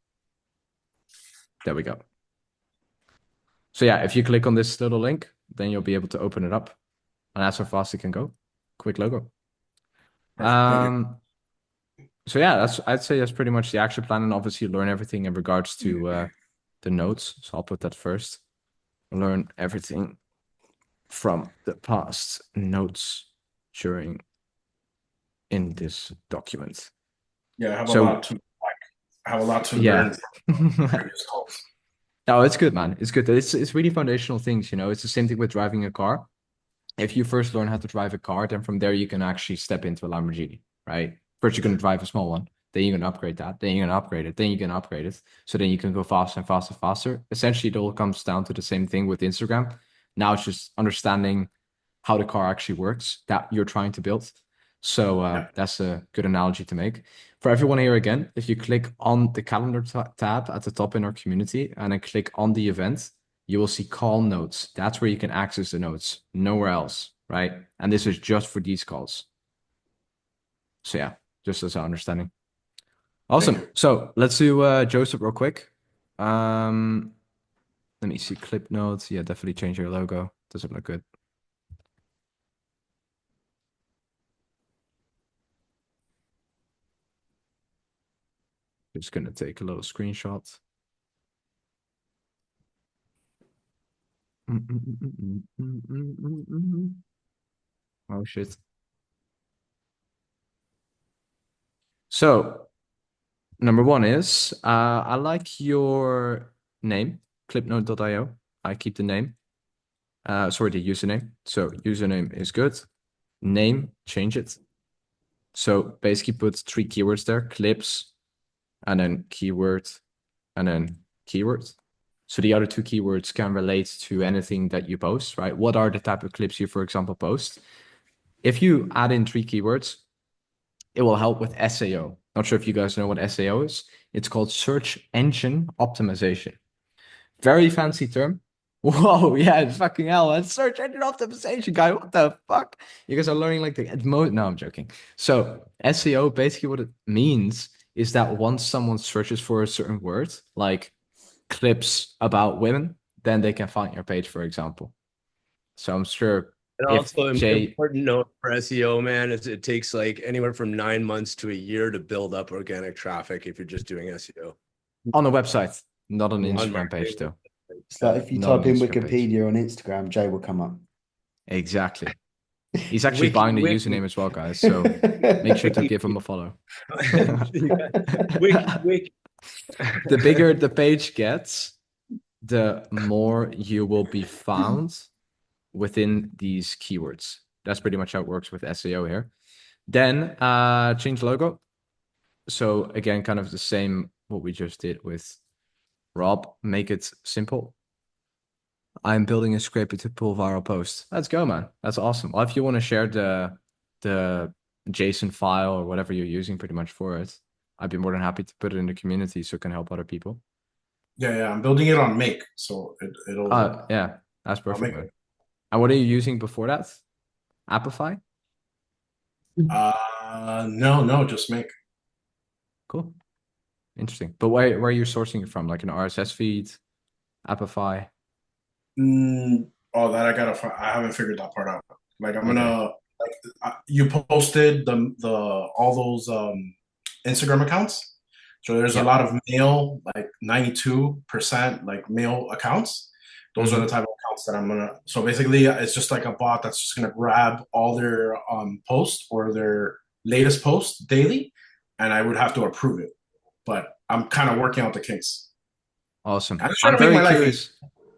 There we go. So yeah, if you click on this little link, then you'll be able to open it up. And that's how fast it can go. Quick logo. So yeah, I'd say that's pretty much the action plan, and obviously learn everything in regards to the notes. So I'll put that first. Learn everything from the past notes during in this document. Yeah, I have a lot to learn from previous calls. No, it's good, man. It's good. It's really foundational things, you know. It's the same thing with driving a car. If you first learn how to drive a car, then from there you can actually step into a Lamborghini, right? First, you're going to drive a small one. Then you're going to upgrade that. Then you're going to upgrade it. Then you're going to upgrade it. So then you can go faster and faster and faster. Essentially, it all comes down to the same thing with Instagram. Now it's just understanding how the car actually works that you're trying to build. So that's a good analogy to make. For everyone here again, if you click on the calendar tab at the top in our community and then click on the event, you will see call notes. That's where you can access the notes, nowhere else, right? And this is just for these calls. So yeah, just as an understanding. Awesome. So let's do Joseph real quick. Let me see clip notes. Yeah, definitely change your logo. Doesn't look good. Just gonna take a little screenshot. Oh shit. So number one is I like your name, clipnote.io. I keep the name. Sorry, the username. So username is good. Name, change it. So basically put 3 keywords there, clips, and then keyword, and then keyword. So the other 2 keywords can relate to anything that you post, right? What are the type of clips you, for example, post? If you add in 3 keywords, it will help with SEO. Not sure if you guys know what SEO is. It's called search engine optimization. Very fancy term. Whoa, yeah, fucking hell. That's search engine optimization, guy. What the fuck? You guys are learning like the most. No, I'm joking. So SEO, basically what it means is that once someone searches for a certain word, like clips about women, then they can find your page, for example. So I'm sure And if also, an Jay, important note for SEO, man, is it takes like anywhere from 9 months to a year to build up organic traffic if you're just doing SEO. on a website, not on an On Instagram page, marketing. though. It's like if you Not type an in Instagram page. Wikipedia on Instagram, Jay will come up. Exactly. He's actually buying the username as well, guys. So make sure to give him a follow. Wiki. The bigger the page gets, the more you will be found within these keywords. That's pretty much how it works with SEO here. Then change logo. So again, kind of the same what we just did with Rob. Make it simple. I'm building a scraper to pull viral posts. Let's go, man. That's awesome. Well, if you want to share the JSON file or whatever you're using pretty much for it, I'd be more than happy to put it in the community so it can help other people. Yeah, I'm building it on Make, so it'll. Yeah, that's perfect, man. it. And what are you using before that? Appify? No, just Make. Cool. Interesting. But where are you sourcing it from? Like an RSS feed, Appify? That I haven't figured that part out. Like I'm gonna you posted the all those Instagram accounts. So there's a lot of male, like 92% like male accounts. Those are the type of accounts that I'm gonna. So basically, it's just like a bot that's just gonna grab all their posts or their latest posts daily, and I would have to approve it. But I'm kind of working out the kinks. Awesome. I'm just trying I'm to make very my life curious.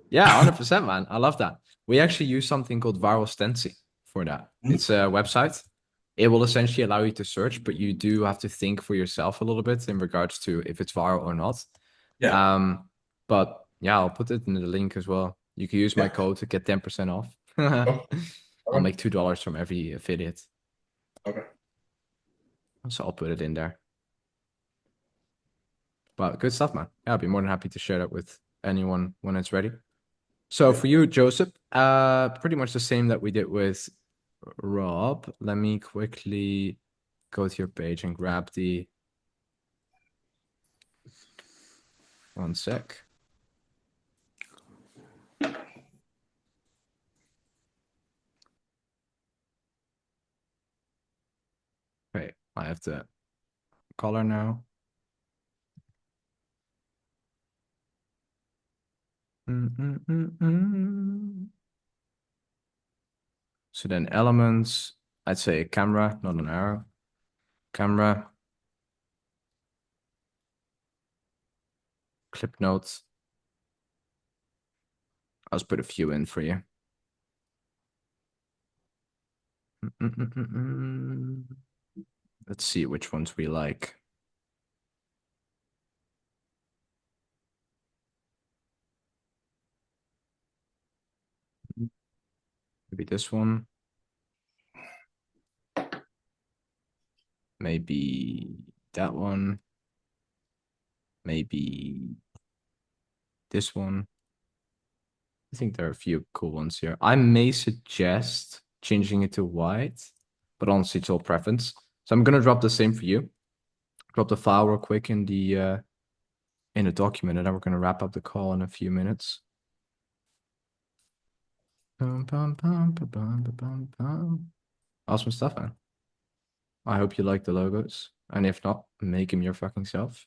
Yeah, 100%, man. I love that. We actually use something called Viral Stencing for that. It's a website. It will essentially allow you to search, but you do have to think for yourself a little bit in regards to if it's viral or not. Yeah. But yeah, I'll put it in the link as well. You can use my code to get 10% off. I'll make $2 from every affiliate. Okay. So I'll put it in there. But good stuff, man. Yeah, I'll be more than happy to share that with anyone when it's ready. So for you, Joseph, pretty much the same that we did with Rob. Let me quickly go to your page and grab the... One sec. Okay, I have the color now. So then elements, I'd say a camera, not an arrow. Camera. Clip notes. I'll just put a few in for you. Let's see which ones we like. Maybe this one. Maybe that one. Maybe this one. I think there are a few cool ones here. I may suggest changing it to white, but honestly, it's all preference. So I'm gonna drop the same for you. Drop the file real quick in the document, and then we're gonna wrap up the call in a few minutes. Awesome stuff, man. I hope you like the logos, and if not, make them your fucking self.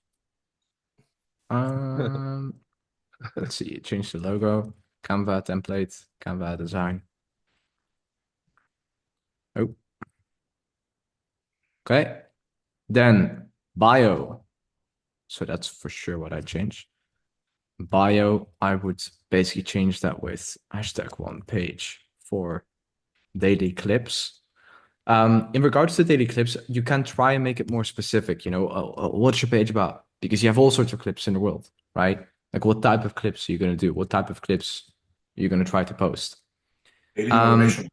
Let's see, change the logo, Canva template, Canva design. Oh. Okay. Then bio. So that's for sure what I changed. Bio, I would basically change that with #1page for daily clips. In regards to daily clips, you can try and make it more specific. You know, what's your page about? Because you have all sorts of clips in the world, right? Like, what type of clips are you going to do? What type of clips are you going to try to post? Daily motivation.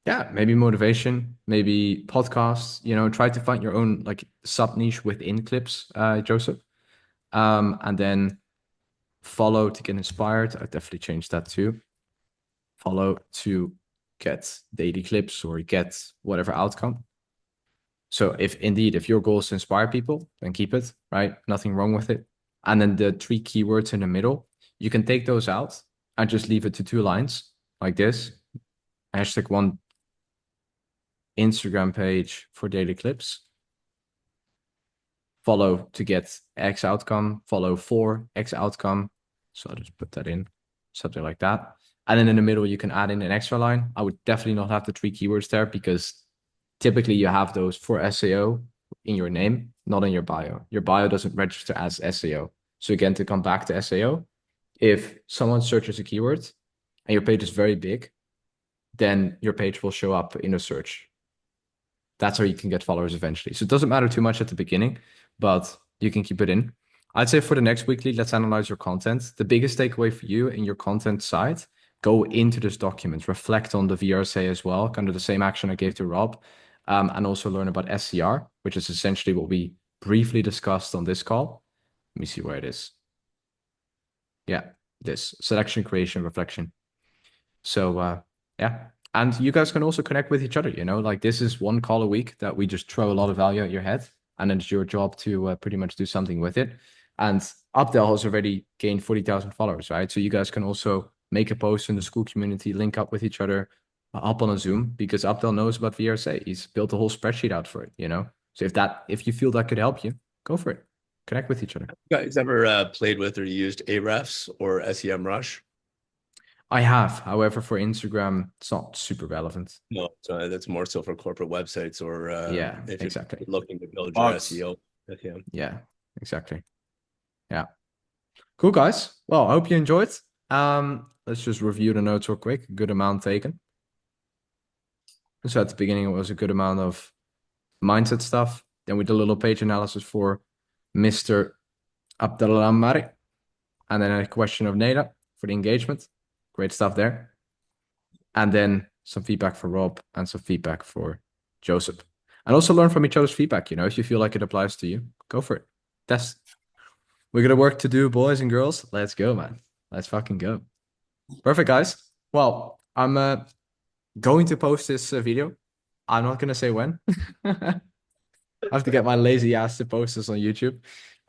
Yeah, maybe motivation, maybe podcasts. You know, try to find your own like sub niche within clips, Joseph. And then follow to get inspired. I definitely changed that too. Follow to get daily clips or get whatever outcome. So if your goal is to inspire people, then keep it, right? Nothing wrong with it. And then the 3 keywords in the middle, you can take those out and just leave it to 2 lines like this. #1 Instagram page for daily clips. Follow to get X outcome, follow for X outcome. So I'll just put that in, something like that. And then in the middle, you can add in an extra line. I would definitely not have the 3 keywords there because typically you have those for SEO in your name, not in your bio. Your bio doesn't register as SEO. So again, to come back to SEO, if someone searches a keyword and your page is very big, then your page will show up in a search. That's how you can get followers eventually. So it doesn't matter too much at the beginning, but you can keep it in. I'd say for the next weekly, let's analyze your content. The biggest takeaway for you in your content side, go into this document, reflect on the VRSA as well, kind of the same action I gave to Rob, and also learn about SCR, which is essentially what we briefly discussed on this call. Let me see where it is. Yeah, this selection, creation, reflection. So yeah, and you guys can also connect with each other, you know, like this is 1 call a week that we just throw a lot of value at your head, and then it's your job to pretty much do something with it. And Abdel has already gained 40,000 followers, right? So you guys can also make a post in the Skool community, link up with each other, up on a Zoom, because Abdel knows about VRSA. He's built a whole spreadsheet out for it, you know? So if you feel that could help you, go for it. Connect with each other. You guys ever played with or used Ahrefs or SEMrush? I have, however, for Instagram, it's not super relevant. No, so that's more so for corporate websites or Yeah, if exactly. you're looking to build your Bots. SEO. Yeah, exactly. Yeah. Cool, guys. Well, I hope you enjoyed. Let's just review the notes real quick. Good amount taken. So at the beginning, it was a good amount of mindset stuff. Then we did a little page analysis for Mr. Abdelhamari. And then a question of Neda for the engagement. Great stuff there. And then some feedback for Rob and some feedback for Joseph. And also learn from each other's feedback. You know, if you feel like it applies to you, go for it. We got work to do, boys and girls. Let's go, man. Let's fucking go. Perfect, guys. Well, I'm going to post this video. I'm not going to say when. I have to get my lazy ass to post this on YouTube.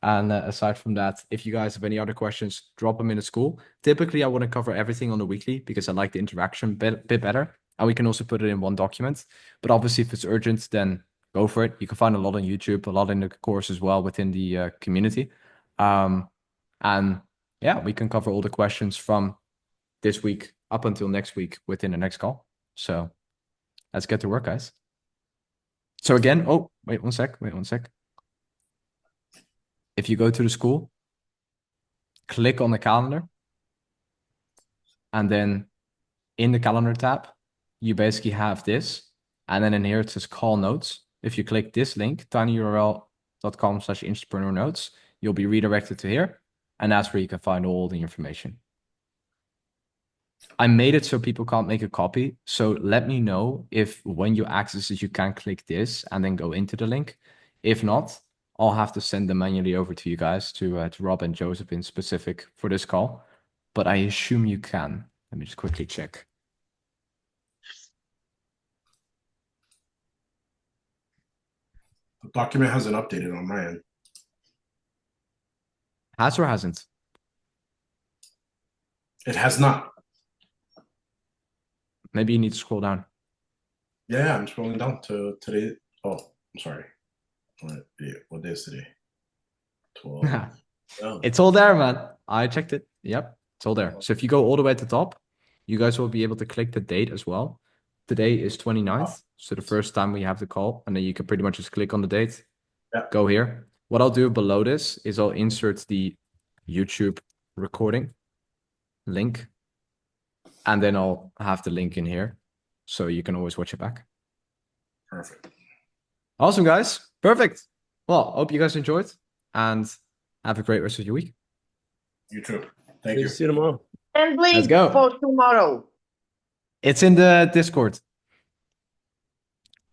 And aside from that, if you guys have any other questions, drop them in the Skool. Typically, I want to cover everything on the weekly because I like the interaction bit better. And we can also put it in one document. But obviously, if it's urgent, then go for it. You can find a lot on YouTube, a lot in the course as well within the community. And yeah, we can cover all the questions from this week up until next week within the next call. So let's get to work, guys. So again, oh, wait one sec. If you go to the Skool, click on the calendar, And then in the calendar tab, you basically have this. And then in here it says call notes. If you click this link, tinyurl.com/Instapreneur notes, you'll be redirected to here. And that's where you can find all the information. I made it so people can't make a copy. So let me know if when you access it, you can click this and then go into the link. If not, I'll have to send them manually over to you guys, to Rob and Joseph in specific for this call. But I assume you can. Let me just quickly check. The document hasn't updated on my end. Has or hasn't? It has not. Maybe you need to scroll down. Yeah, I'm scrolling down to today. Oh, I'm sorry. What day is today? 12. Oh. It's all there, man. I checked it. Yep, it's all there. So if you go all the way at the top, you guys will be able to click the date as well. Today is 29th. So the first time we have the call, and then you can pretty much just click on the date. Yeah. Go here. What I'll do below this is I'll insert the YouTube recording link. And then I'll have the link in here. So you can always watch it back. Perfect. Awesome, guys. Perfect. Well, hope you guys enjoyed. And have a great rest of your week. You too. Thank you. See you tomorrow. And Let's link go. for tomorrow. It's in the Discord.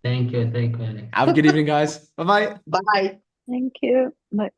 Thank you, Alex. Have a good evening, guys. Bye-bye. Bye. Thank you. Bye.